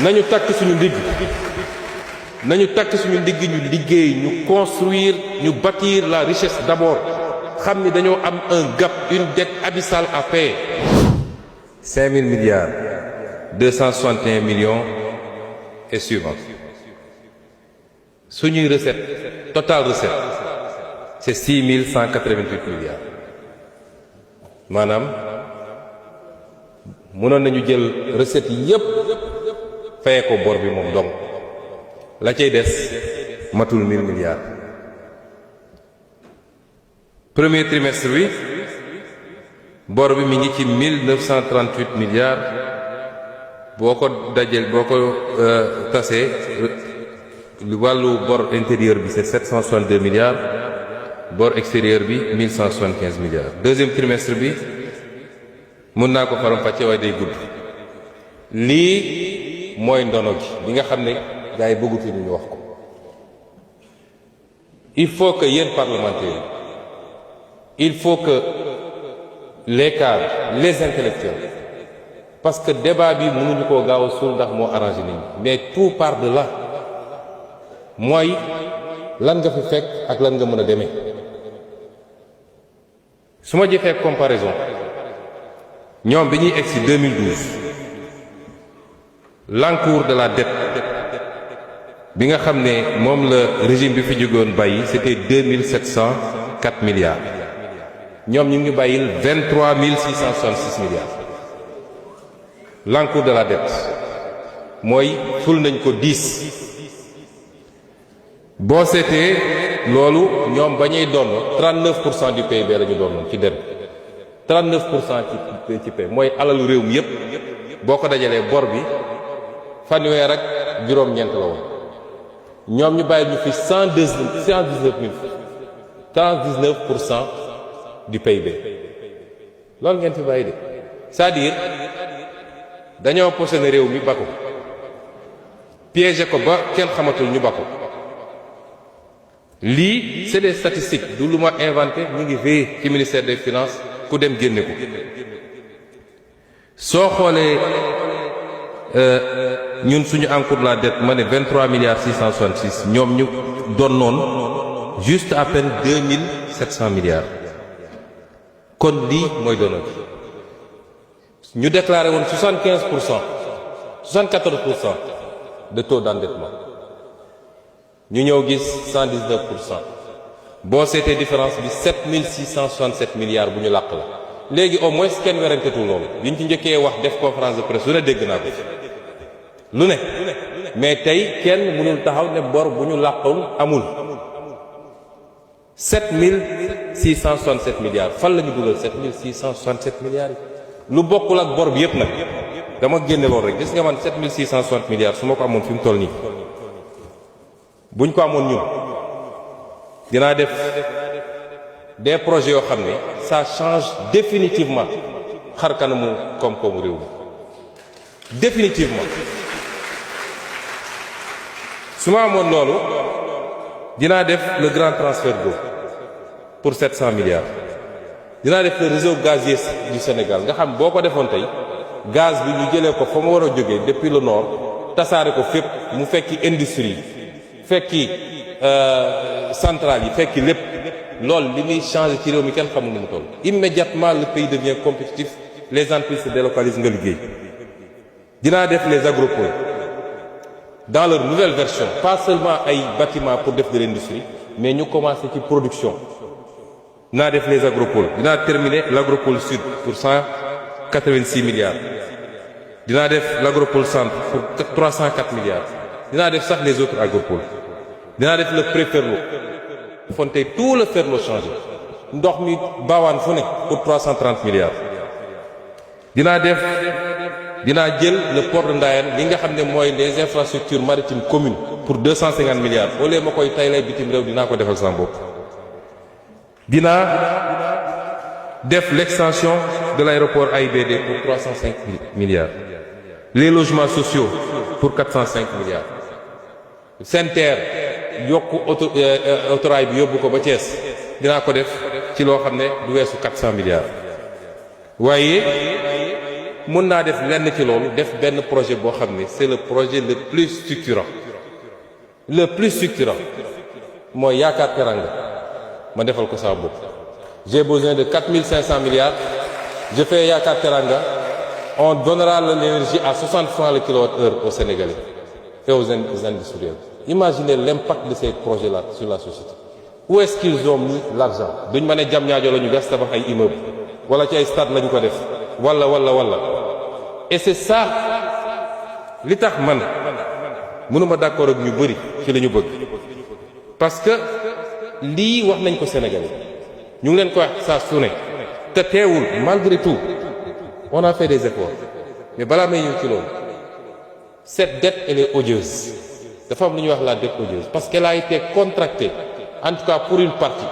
nañu takk suñu ndigg ñu liggéey ñu construire ñu bâtir la richesse d'abord xam ni dañoo am un gap une dette abyssale à payer. 5 000 milliards 261 millions et suivant suñuy recette total recette c'est 6 188 milliards maanaam mënoon nañu jël recette yi yépp faye ko bor bi moom donc la cay des matul 1000 milliards. Premier trimestre bi bor bi mi ngi ci 1938 milliards boo ko tasee wàllu bor intérieur bi c'est 762 milliards bor extérieur bi 1175 milliards. Deuxième trimestre bi mën naa ko faram-fàcce waaye day gudd. lii mooy ndono gi nga xam ne gars yi bëggu fi ñu wax ko. il faut que yéen parlementaires il faut que les cadres les intellectuels parce que débat bi mënuñu koo gaaw a suul ndax moo arrangé nit ñi mais tout part de là mooy lan nga fi fekk ak lan nga mën a demee. su ma jëfee comparaison ñoom bi ñuy egsi 2012 l'encours de la dette bi nga xam ne moom la régime bi fi jógoon bàyyi c'était 2704 milliards ñoom ñu ngi bàyyil 23 666 milliards l'encours de la dette mooy ful nañ ko 10 boo seetee loolu ñoom ba ñuy doon 39% du PIB la ñu doon ci dette 39% ci PIB mooy alalu réew mi yépp boo ko dajalee bor bi fanweer ak juróom-ñeent la woon ñoom ñu bàyyi ñu fi 119% du PIB loolu ngeen fi bàyyi de c'est-à-dire dañoo posé réew mi ba ko piégé ko ba kenn xamatul ñu ba ko lii c'est des statistiques du lu ma inventé ñu ngi veillé ci ministère des finances ku dem génne ko soo xoolee ñun suñu encours de la dette ma ne 23 milliards 666 ñoom ñu doon noonu juste à peine 2700 milliards kon lii mooy doon ñu déclaré woon 74% de taux d'endettement ñu ñëw gis 119% boo seetee différence bi 7667 milliards bu ñu làq la léegi au moins kenn werantetul loolu biñ ci njëkkee wax def conférence de presse lu ne dégg naa ko lu ne mais tey kenn mënul taxaw ne bor bu ñu làqoon amul 7667 milliards fan la ñu dugal 7667 milliards yi lu bokkul ak bor bi yépp nag dama génne loolu rek gis nga man 7660 milliards su ma ko amoon fi mu toll nii buñ ko amoon ñun dinaa def des projets yoo xam ne ça change définitivement xar kanamu koom-koomu réew mi définitivement su ma amoon loolu dinaa def le grand transfert d'eau pour 700 milliards dinaa def le réseau gazier du Sénégal nga xam boo ko defoon tey gaz bi ñu jëlee ko fa mu war a jógee depuis le nord tasaare ko fépp mu fekki industrie fekki centrale yi fekki lépp loolu li muy changer ci réew mi kenn xamul nu mu toll. Immédiatement le pays devient compétitif les entreprises se délocalisent nga liggéey. dinaa def les agropoles dans leur nouvelle version pas seulement ay bâtiments pour def de l'industrie mais ñu commencer ci production dinaa def les agropoles dinaa terminer l'agropole sud pour 186 milliards dinaa def l'agropole centre pour 304 milliards dinaa def sax les autres agropoles dinaa def le pré-Ferlo fonte tout le Ferlo changé ndox mi baawaan fu ne pour 330 milliards dinaa jël le port de Ndayane li nga xam ne mooy les infrastructures maritimes communes pour 250 milliards au lieu ma koy tay lay bitim réew dinaa ko defal sama bopp dinaa def l'extension de l'aéroport AIBD pour 305 milliards les logements sociaux pour 405 milliards SENTER yokku autorail bi yóbbu ko ba Thiès dinaa ko def ci loo xam ne du weesu 400 milliards waaye mun naa def lenn ci loolu def benn projet boo xam ne c'est le projet le plus structurant mooy Yaakaar Teranga ma defal ko sama bopp. J'ai besoin de 4500 milliards je fais Yaakaar Teranga on donnera l'énergie à 60 francs le kilowattheure aux Sénégalais et aux industriels. Imaginez l'impact de ces projets-là sur la société. Où est-ce qu'ils ont mis l'argent? duñ ma ne Diamniadio la ñu gas tabax ay immeubles wala ci ay stade la ñu ko def wala. Et c'est ça li tax man mënuma d'accord ak ñu bëri ci li ñu bëgg parce que lii wax nañ ko Sénégalais ñu ngi leen ko wax saa su ne te teewul malgré tout on a fait des efforts mais balaa may ñëw ci loolu cette dette elle est odieuse dafa am lu ñuy wax la dette odieuse parce qu'elle a été contractée en tout cas pour une partie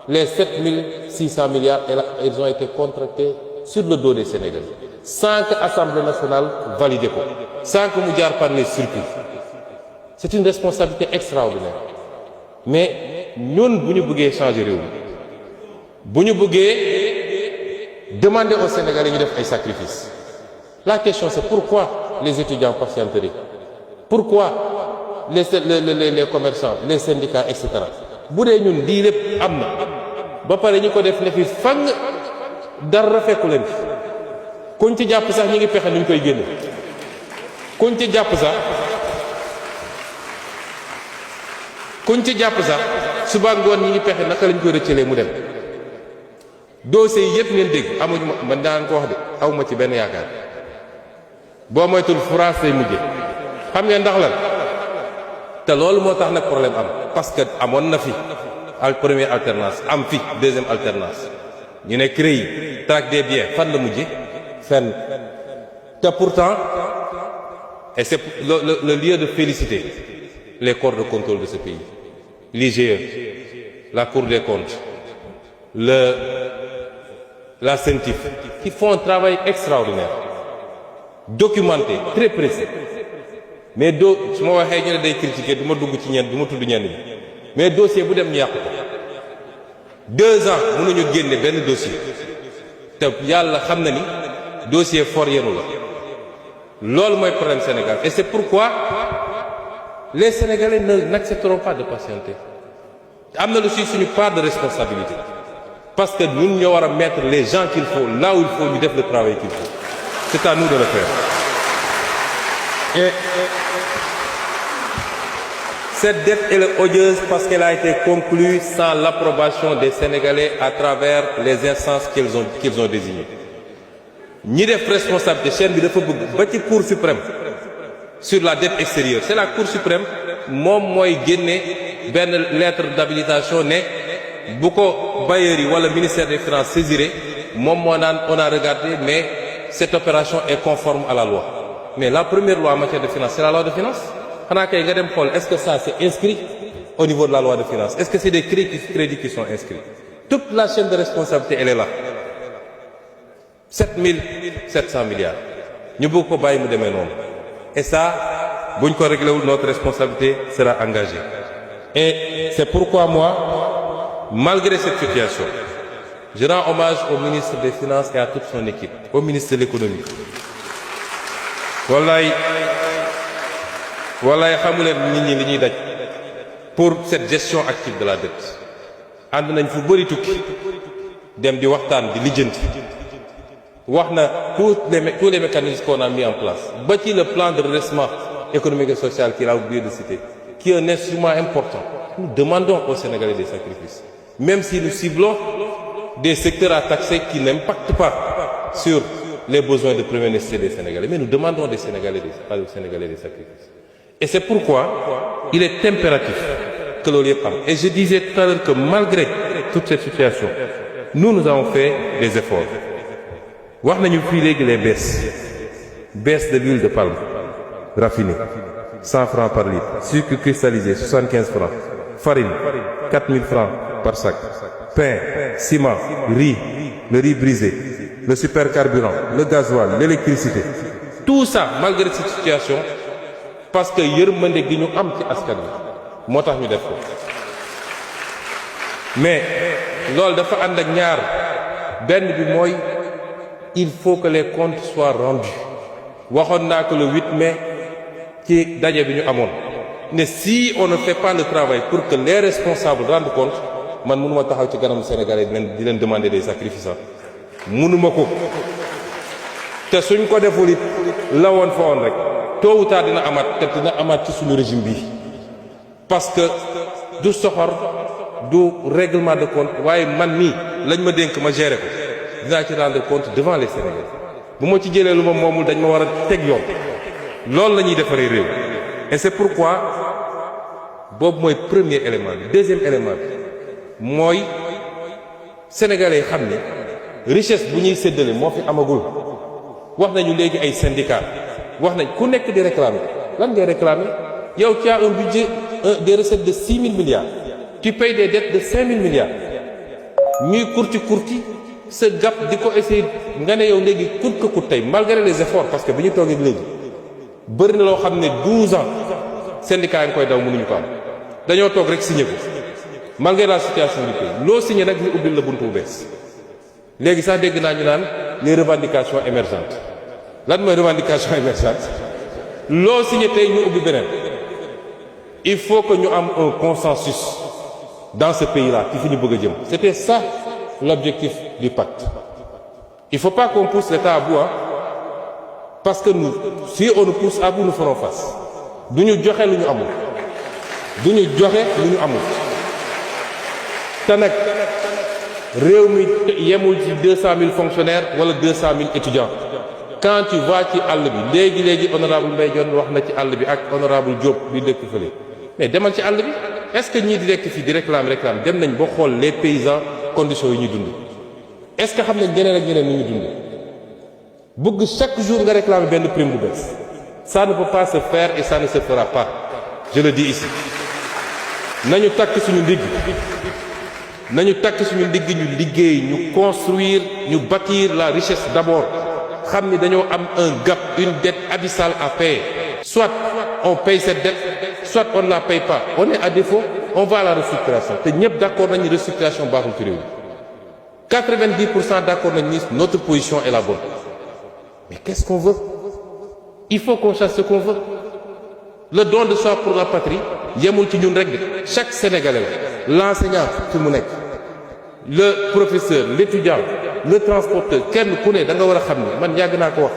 les 7600 milliards ils ont été contractés sur le dos des Sénégalais sans que Assemblée nationale valide ko sans que mu jaar par les circuits. C'est une responsabilité extraordinaire mais ñun bu ñu bëggee changer réew mi bu ñu bëggee demander aux Sénégalais ñu def ay sacrifices la question c'est pourquoi les étudiants patienteraient, pourquoi les commerçants, les syndicats, etc. bu dee ñun lii lépp am na ba pare ñu ko def ne fi fang dara fekku leen fi kuñ ci jàpp sax ñu ngi pexe nuñ koy génne kuñ ci jàpp sax suba ngoon ñi ngi pexe naka lañ koy rëccalee mu dem dossier yi yëpp ngeen dégg amuñu man daan ko wax de awma ci benn yaakaar boo moytul France lay mujje xam ngeen ndax lan te loolu moo tax nag problème am parce que amoon na fi première alternance am fi deuxième alternance ñu ne CREI traque des biens fan la mujje fenn te pourtant et c'est le lieu de féliciter les corps de contrôle de ce pays, l'IGE, la Cour des comptes, la CENTIF, qui font un travail extraordinaire, documenté, très précis. Mais su ma waxee ñu ne day critiquer du ma dugg ci ñenn du ma tudd ñenn ñi mais dossier bu dem ñu yàq ko 2 ans mënuñu génne benn dossier te yàlla xam na ni dossier fort yenu la loolu mooy problème Sénégal et c'est pourquoi les Sénégalais n'accepteront pas de patienter am na lu si suñu part de responsabilité parce que ñun ñoo war a mettre les gens qu'il faut là où il faut ñu def le travail qu'il faut c'est à nous de le faire et cette dette elle est odieuse parce qu'elle a été conclue sans l'approbation des Sénégalais à travers les instances qu'ils ont désignées ñi def responsabilité chaîne bi dafa bëgg ba ci Cour suprême sur la dette extérieure c'est la Cour suprême moom mooy génne benn lettre d'habilitation ne bu ko bailleurs yi wala ministère des finances saisiré moom moo naan on a regardé mais cette opération est conforme à la loi mais la première loi en matière de finances c'est la loi de finances xanaa kay nga dem xool est-ce que ça c'est inscrit au niveau de la loi de finances est-ce que c'est des crédits qui sont inscrits toute la chaîne de responsabilité elle est là 7700 milliards ñu bëgg ko bàyyi mu demee noonu et ça buñ ko réglé wul notre responsabilité sera engagée et c'est pourquoi moi malgré cette situation je rends hommage au ministre des Finances et à toute son équipe au ministre de l'économie wallaay xamuleen nit ñi li ñuy daj pour cette gestion active de la dette ànd nañ fu bëri tukki dem di waxtaan di lijjanti wax na tous les mécanismes qu'on a mis en place ba ci le plan de redressement économique et social qu'il a oublié de citer qui est un instrument important nous demandons aux Sénégalais des sacrifices même si nous ciblons des secteurs à taxer qui n'impactent pas sur les besoins de première nécessité des Sénégalais mais nous demandons aux Sénégalais des sacrifices et c'est pourquoi il est impératif que loolu yëpp am et je disais tout à l'heure que malgré toute cette situation nous avons fait des efforts wax nañu fii léegi les baisse de l'huile de palme raffinée 100 francs par litre sucre cristallisé 75 francs farine 4000 francs par sac pain ciment riz le riz brisé le supercarburant le gasoil l'électricité tout ça malgré cette situation parce que yërmande gi ñu am ci askan wi moo tax ñu def ko mais loolu dafa ànd ak ñaar benn bi mooy il faut que les comptes soient rendus waxoon naa ko le 8 mai ci daje bi ñu amoon ne si on ne fait pas le travail pour que les responsables rendent compte man mënuma taxaw ci kanam Sénégalais di leen demander des sacrifices mënuma ko te suñ ko deful it la woon fa woon rek tôt ou tard dina amaat te dina amaat ci suñu régime bi parce que du soxor du règlement de compte waaye man mii lañ ma dénk ma gérer ko dinaa ci rendre compte devant les Sénégalais bu ma ci jëlee lu ma moomul dañ ma war a teg yoon loolu la ñuy defaree réew et c'est pourquoi boobu mooy premier élément bi deuxième élément bi mooy sénégalais xam ne richesse bu ñuy séddale moo fi amagul wax nañu léegi ay syndicats wax nañ ku nekk di réclamer lan ngay réclamer yow tu as un budget des recettes de 6 000 milliards tu payes des dettes de 5 000 milliards ñuy kurti sa gap di ko essayer nga ne yow léegi coûte que coûte tey malgré les efforts parce que bi ñu toogee léegi bëri na loo xam ne 12 ans syndicats yi nga koy daw mënuñu ko am dañoo toog rek signé ko malgré la situation du pays loo signé nag ñu ubbil la buntu bu bees léegi sax dégg naa ñu naan les revendications émergentes lan mooy revendication émergente loo signé tey ñu ubbi beneen il faut que ñu am un consensus dans ce pays-là ci fi ñu bëgg a jëm c'était ça l'objectif du pacte il faut pas qu'on pousse l'État à bout parce que nous si on nous pousse à bout nous ferons face du ñu joxe lu ñu amul du ñu joxe lu ñu amul te nag réew mi yemul ci 200 000 fonctionnaires wala 200 000 étudiants quand tu vas ci àll bi léegi honorable Mbaye Dione wax na ci àll bi ak honorable Diop bi dëkk fële mais demal ci àll bi est-ce que ñii di nekk fii di réclame dem nañ ba xool les paysans conditions yi ñuy dund est-ce que xam nañ ñeneen ak ñeneen ni ñu dund bëgg chaque jour nga réclamer benn prime bu bees ça ne peut pas se faire et ça ne se fera pas je le dis ici nañu takk suñu ndigg ñu liggéey ñu construire ñu bâtir la richesse d'abord xam ni dañoo am un gap une dette abyssale à payer soit on paye cette dette soit on ne la paye pas on est à défaut on va à la restructuration te ñëpp d'accord nañu restructuration baaxul ci réew mi 90% d'accord nañu ni notre position est la bonne mais qu'est-ce qu'on veut il faut qu'on sache ce qu'on veut le don de soi pour la patrie yemul ci ñun rek de chaque Sénégalais la l'enseignant fi mu nekk le professeur l'étudiant le transporteur kenn ku ne da nga war a xam ne man yàgg naa ko wax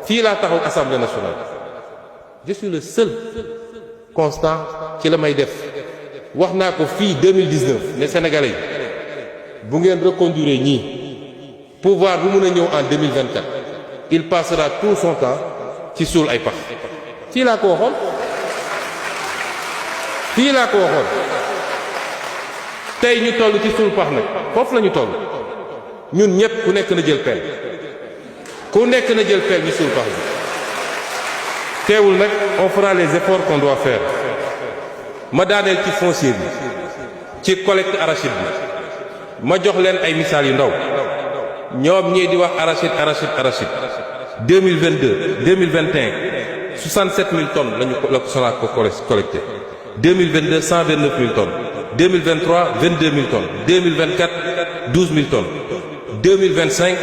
fii laa taxaw Assemblée nationale je suis le seul constant ci la may def wax naa ko fii 2019 ne Sénégalais yi bu ngeen reconduire ñii pouvoir bu mun a ñëw en 2024 il passera tout son temps ci suul ay pax fii laa ko waxoon tey ñu toll ci suul pax nag foofu la ñu toll ñun ñëpp ku nekk na jël pelle ñu suul pax bi teewul nag on fera les efforts qu'on doit faire ma daaneel ci foncier bi ci collecte arachide bi ma jox leen ay misaal yu ndaw ñoom ñii di wax arachide 2022 2021 67 000 tonnes la Sonac ko collecté 2022 129 000 tonnes 2023 22 000 tonnes 2024 12 000 tonnes 2025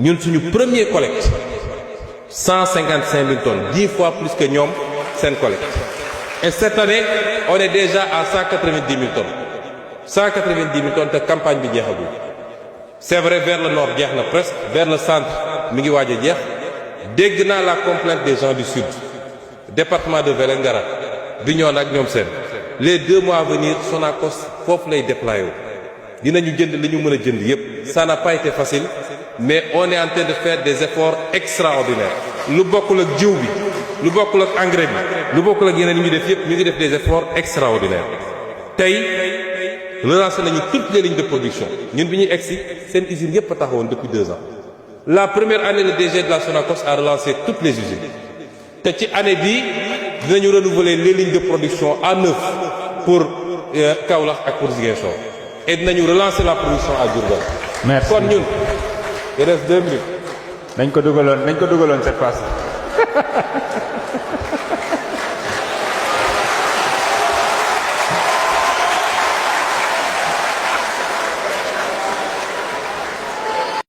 ñun suñu premier collecte 155 000 tonnes 10 fois plus que ñoom seen collecte et cette année on est déjà à 190 000 tonnes 190 000 tonnes te campagne bi jeexagul c'est vrai vers le nord jeex na presque vers le centre mi ngi waaj a jeex dégg naa la complainte des gens du sud département de Vélingara Bignona ak ñoom seen les 2 mois à venir Sonacos foofu lay déployer wu dinañu jënd li ñu mën a jënd yépp ça n'a pas été facile mais on est en train de faire des efforts extraordinaires lu bokkul ak jiw bi lu bokkul ak engrais bi lu bokkul ak yeneen yi ñu def yépp ñu ngi def des efforts extraordinaires tey relancé nañu toutes les lignes de production ñun bi ñuy egsi seen usines yépp a taxawoon depuis 2 ans la première année le DG de la Sonacos a relancé toutes les usines te ci année bii dinañu renouveler les lignes de production à neuf pour Kaolack ak pour Ziguinchor et dinañu relancer la production à Diourbel. merci kon ñun il reste 2 minutes. nañ ko dugaloon cette fois.